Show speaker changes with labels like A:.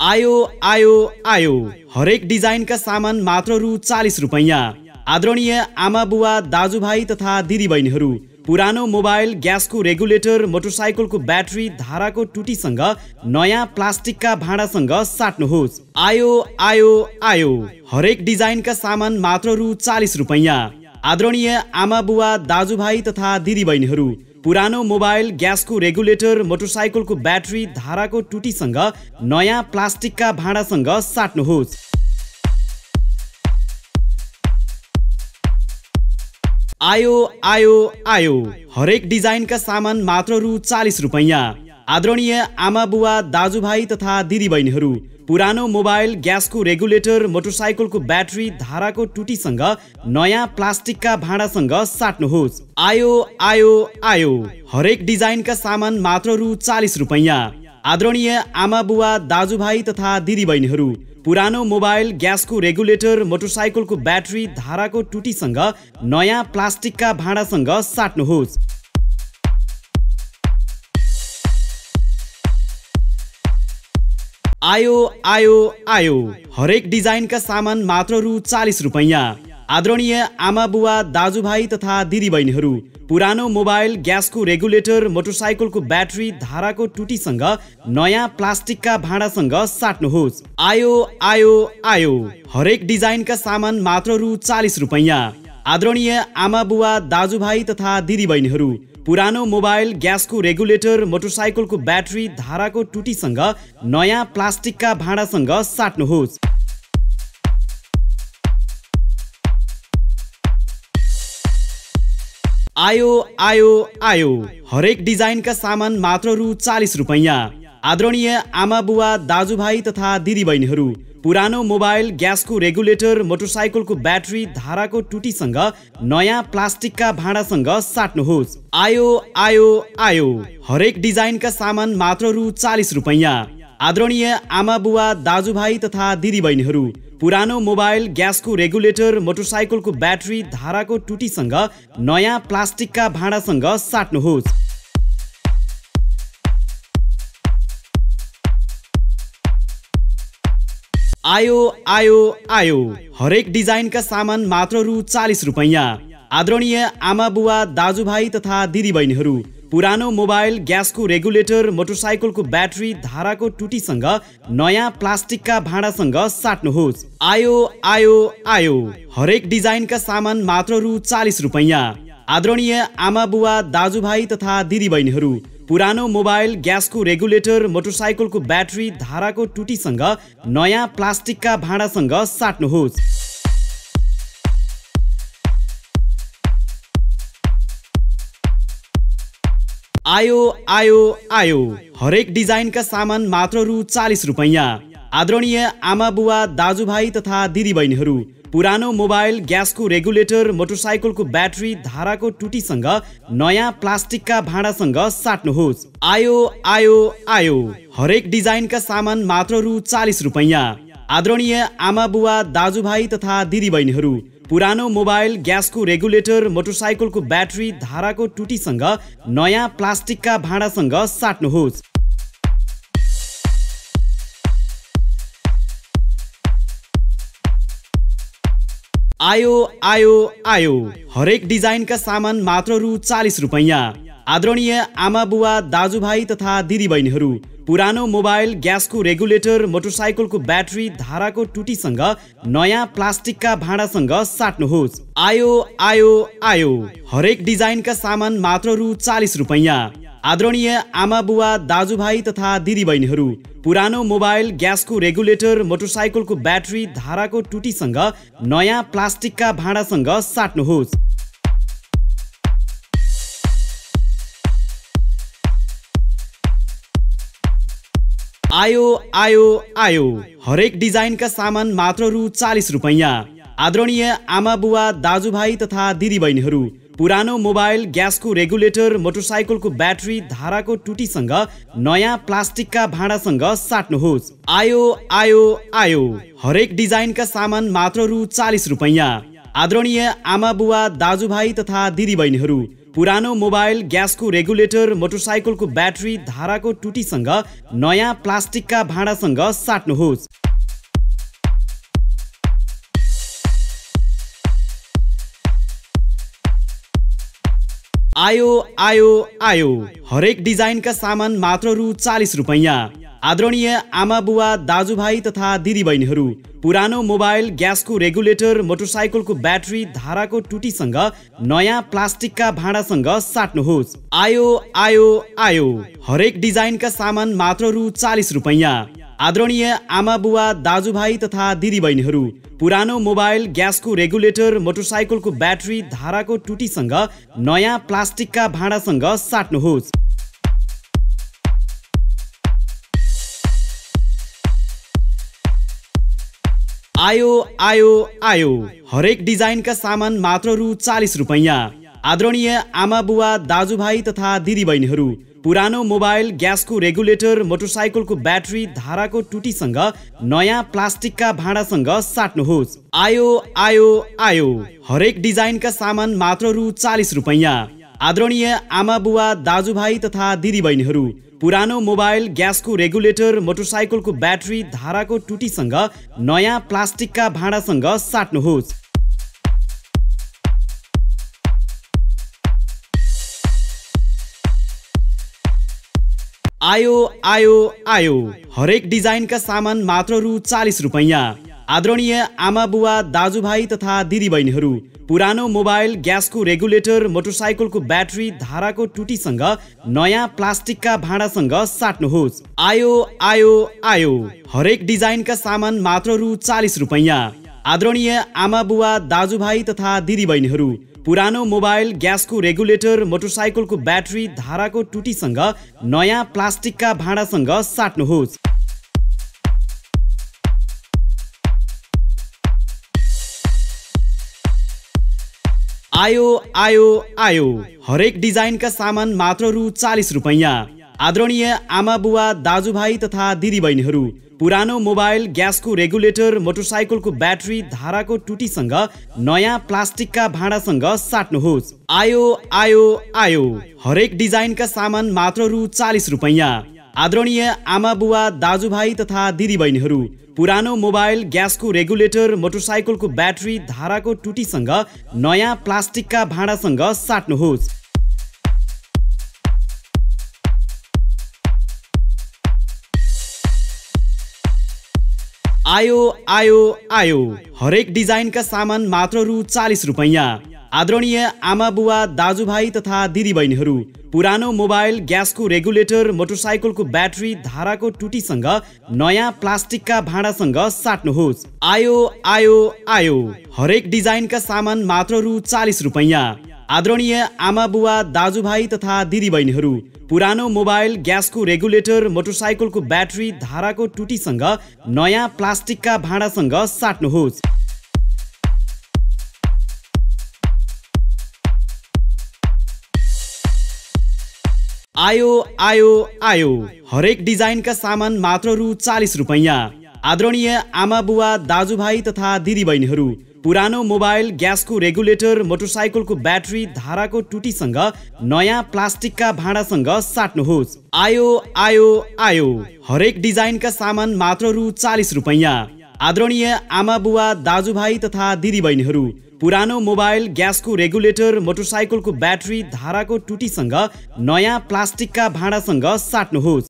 A: आयो आयो आयो हरेक डिजाइनका सामान मात्र रु 40 रुपैयाँ। आदरणीय आमा बुवा दाजुभाइ तथा दिदीबहिनीहरू, पुरानो मोबाइल, ग्यासको रेगुलेटर, मोटरसाइकलको ब्याट्री, धाराको टुटीसँग नयाँ प्लास्टिकका भाँडासँग साट्नुहोस्। आयो आयो आयो हरेक डिजाइनका सामान मात्र रु 40 रुपैयाँ। आदरणीय आमा बुवा दाजुभाइ तथा दिदीबहिनीहरू, पुरानो मोबाइल, ग्यासको रेगुलेटर, मोटरसाइकलको ब्याट्री, धाराको टुटीसँग नयाँ प्लास्टिकका भाँडासँग साट्नुहोस्। आयो आयो आयो हरेक डिजाइनका सामान मात्र रु 40 रुपैयाँ। आदरणीय आमा बुवा दाजुभाइ तथा दिदीबहिनीहरू, पुरानो मोबाइल, ग्यासको रेगुलेटर, मोटरसाइकलको ब्याट्री, धाराको टुटीसँग नयाँ प्लास्टिकका भाँडासँग साट्नुहोस्। आयो आयो आयो हरेक डिजाइनका सामान मात्र रु 40 रुपैयाँ। आदरणीय आमा बुवा दाजुभाइ तथा दिदीबहिनीहरू, पुरानो मोबाइल, ग्यासको रेगुलेटर, मोटरसाइकलको ब्याट्री, धाराको टुटीसँग नयाँ प्लास्टिकका भाँडासँग साट्नुहोस्। आयो आयो आयो हरेक डिजाइनका सामान मात्र रु 40 रुपैयाँ। आदरणीय आमा बुवा दाजुभाइ तथा दिदीबहिनीहरू, पुरानो मोबाइल, ग्यासको रेगुलेटर, मोटरसाइकलको ब्याट्री, धाराको टुटीसँग नयाँ प्लास्टिकका भाँडासँग साट्नुहोस्। आयो आयो आयो हरेक डिजाइनका सामान मात्र रु 40 रुपैयाँ। आदरणीय आमा बुवा दाजुभाइ तथा दिदीबहिनीहरू, पुरानो मोबाइल, ग्यासको रेगुलेटर, मोटरसाइकलको ब्याट्री, धाराको टुटीसँग नयाँ प्लास्टिकका भाँडासँग साट्नुहोस्। आयो आयो आयो हरेक डिजाइनका सामान मात्र रु 40 रुपैयाँ। आदरणीय आमा बुवा दाजुभाइ तथा दिदीबहिनीहरू, पुरानो मोबाइल, ग्यासको रेगुलेटर, मोटरसाइकलको ब्याट्री, धाराको टुटीसँग नयाँ प्लास्टिकका भाँडासँग साट्नुहोस्। आयो आयो आयो हरेक डिजाइनका सामान मात्र रु 40 रुपैयाँ। आदरणीय आमा बुवा दाजुभाइ तथा दिदीबहिनीहरू, पुरानो मोबाइल, ग्यासको रेगुलेटर, मोटरसाइकलको ब्याट्री, धाराको टुटीसँग नयाँ प्लास्टिकका भाँडासँग साट्नुहोस्। आयो आयो आयो हरेक डिजाइनका सामान मात्र रु 40 रुपैयाँ। आदरणीय आमा बुवा दाजुभाइ तथा दिदीबहिनीहरू, पुरानो मोबाइल, ग्यासको रेगुलेटर, मोटरसाइकलको ब्याट्री, धाराको टुटीसँग नयाँ प्लास्टिकका भाँडासँग साट्नुहोस्। आयो आयो आयो हरेक डिजाइनका सामान मात्र रु 40 रुपैयाँ। आदरणीय आमा बुवा दाजुभाइ तथा दिदीबहिनीहरू, पुरानो मोबाइल, ग्यासको रेगुलेटर, मोटरसाइकलको ब्याट्री, धाराको टुटीसँग नयाँ प्लास्टिकका भाँडासँग साट्नुहोस्। आयो आयो आयो हरेक डिजाइनका सामान मात्र रु 40 रुपैयाँ। आदरणीय आमा बुवा दाजुभाइ तथा दिदीबहिनीहरू, पुरानो मोबाइल, ग्यासको रेगुलेटर, मोटरसाइकलको ब्याट्री, धाराको टुटीसँग नयाँ प्लास्टिकका भाँडासँग साट्नुहोस्। आयो आयो आयो हरेक डिजाइनका सामान मात्र रु 40 रुपैयाँ। आदरणीय आमा बुवा दाजुभाइ तथा दिदीबहिनीहरू, पुरानो मोबाइल, ग्यासको रेगुलेटर, मोटरसाइकलको ब्याट्री, धाराको टुटीसँग नयाँ प्लास्टिकका भाँडासँग साट्नुहोस्। आयो आयो आयो हरेक डिजाइनका सामान मात्र रु 40 रुपैयाँ। आदरणीय आमा बुवा दाजुभाइ तथा दिदीबहिनीहरू, पुरानो मोबाइल, ग्यासको रेगुलेटर, मोटरसाइकलको ब्याट्री, धाराको टुटीसँग नयाँ प्लास्टिकका भाँडासँग साट्नुहोस्। आयो आयो आयो हरेक डिजाइनका सामान मात्र रु 40 रुपैयाँ। आदरणीय आमा बुवा दाजुभाइ तथा दिदीबहिनीहरू, पुरानो मोबाइल, ग्यासको रेगुलेटर, मोटरसाइकलको ब्याट्री, धाराको टुटीसँग नयाँ प्लास्टिकका भाँडासँग साट्नुहोस्। आयो आयो आयो हरेक डिजाइनका सामान मात्र रु 40 रुपैयाँ। आदरणीय आमा बुवा दाजुभाइ तथा दिदीबहिनीहरू, पुरानो मोबाइल, ग्यासको रेगुलेटर, मोटरसाइकलको ब्याट्री, धाराको टुटीसँग नयाँ प्लास्टिकका भाँडासँग साट्नुहोस्। आयो आयो आयो हरेक डिजाइनका सामान मात्र रु 40 रुपैयाँ। आदरणीय आमा बुवा दाजुभाइ तथा दिदीबहिनीहरू, पुरानो मोबाइल ग्यासको रेगुलेटर मोटरसाइकलको ब्याट्री धाराको टुटीसँग नयाँ प्लास्टिकका भाँडासँग साट्नुहोस्। आयो आयो आयो, हरेक डिजाइनका सामान मात्र रु 40 रुपैयाँ। आदरणीय आमा बुवा दाजुभाइ तथा दिदीबहिनीहरू, पुरानो मोबाइल ग्यासको रेगुलेटर मोटरसाइकलको ब्याट्री धाराको टुटीसँग नयाँ प्लास्टिकका भाँडासँग साट्नुहोस्। आयो आयो आयो, हरेक डिजाइनका सामान मात्र रु 40 रुपैयाँ। आदरणीय आमा बुवा दाजुभाइ तथा दिदीबहिनीहरू, पुरानो मोबाइल ग्यासको रेगुलेटर मोटरसाइकलको ब्याट्री धाराको टुटीसँग नयाँ प्लास्टिकका भाँडासँग साट्नुहोस्। आयो आयो आयो, हरेक डिजाइनका सामान मात्र रु 40 रुपैयाँ। आदरणीय आमा बुवा दाजुभाइ तथा दिदीबहिनीहरू, पुरानो मोबाइल ग्यासको रेगुलेटर मोटरसाइकलको ब्याट्री धाराको टुटीसँग नयाँ प्लास्टिकका भाँडासँग साट्नुहोस्। आयो आयो आयो, हरेक डिजाइनका सामान मात्र रु 40 रुपैयाँ। आदरणीय आमा बुवा दाजुभाइ तथा दिदीबहिनीहरू, पुरानो मोबाइल ग्यासको रेगुलेटर मोटरसाइकलको ब्याट्री धाराको टुटीसँग नयाँ प्लास्टिकका भाँडासँग साट्नुहोस्। आयो आयो आयो, हरेक डिजाइनका सामान मात्र रु 40 रुपैयाँ। आदरणीय आमा बुवा दाजुभाइ तथा दिदीबहिनीहरू, पुरानो मोबाइल ग्यासको रेगुलेटर मोटरसाइकलको ब्याट्री धाराको टुटीसँग नयाँ प्लास्टिकका भाँडासँग साट्नुहोस्। आयो आयो आयो, हरेक डिजाइनका सामान मात्र रु 40 रुपैयाँ। आदरणीय आमा बुवा दाजुभाइ तथा दिदीबहिनीहरू, पुरानो मोबाइल ग्यासको रेगुलेटर मोटरसाइकलको ब्याट्री धाराको टुटीसँग नयाँ प्लास्टिकका भाँडासँग साट्नुहोस्। आयो आयो आयो, हरेक डिजाइनका सामान मात्र रु 40 रुपैयाँ। आदरणीय आमा बुवा दाजुभाइ तथा दिदीबहिनीहरू, पुरानो मोबाइल ग्यासको रेगुलेटर मोटरसाइकलको ब्याट्री धाराको टुटीसँग नयाँ प्लास्टिकका भाँडासँग साट्नुहोस्। आयो आयो आयो, हरेक डिजाइनका सामान मात्र रु 40 रुपैयाँ। आदरणीय आमा बुवा दाजुभाइ तथा दिदीबहिनीहरू, पुरानो मोबाइल ग्यासको रेगुलेटर मोटरसाइकलको ब्याट्री धाराको टुटीसँग नयाँ प्लास्टिकका भाँडासँग साट्नुहोस्। आयो आयो आयो, हरेक डिजाइनका सामान मात्र रु 40 रुपैयाँ। आदरणीय आमा बुवा दाजुभाइ तथा दिदीबहिनीहरू, पुरानो मोबाइल ग्यासको रेगुलेटर मोटरसाइकलको ब्याट्री धाराको टुटीसँग नयाँ प्लास्टिकका भाँडासँग साट्नुहोस्। आयो आयो आयो, हरेक डिजाइनका सामान मात्र रु 40 रुपैयाँ। आदरणीय आमा बुवा दाजुभाइ तथा दिदीबहिनीहरू, पुरानो मोबाइल ग्यासको रेगुलेटर मोटरसाइकलको ब्याट्री धाराको टुटीसँग नयाँ प्लास्टिकका भाँडासँग साट्नुहोस्। आयो आयो आयो, हरेक डिजाइनका सामान मात्र रु 40 रुपैयाँ। आदरणीय आमा बुवा दाजुभाइ तथा दिदीबहिनीहरू, पुरानो मोबाइल ग्यासको रेगुलेटर मोटरसाइकलको ब्याट्री धाराको टुटीसँग नयाँ प्लास्टिकका भाँडासँग साट्नुहोस्। आयो आयो आयो, हरेक डिजाइनका सामान मात्र रु 40 रुपैयाँ। आदरणीय आमा बुवा दाजुभाइ तथा दिदीबहिनीहरू, पुरानो मोबाइल ग्यासको रेगुलेटर मोटरसाइकलको ब्याट्री धाराको टुटीसँग नयाँ प्लास्टिकका भाँडासँग साट्नुहोस्।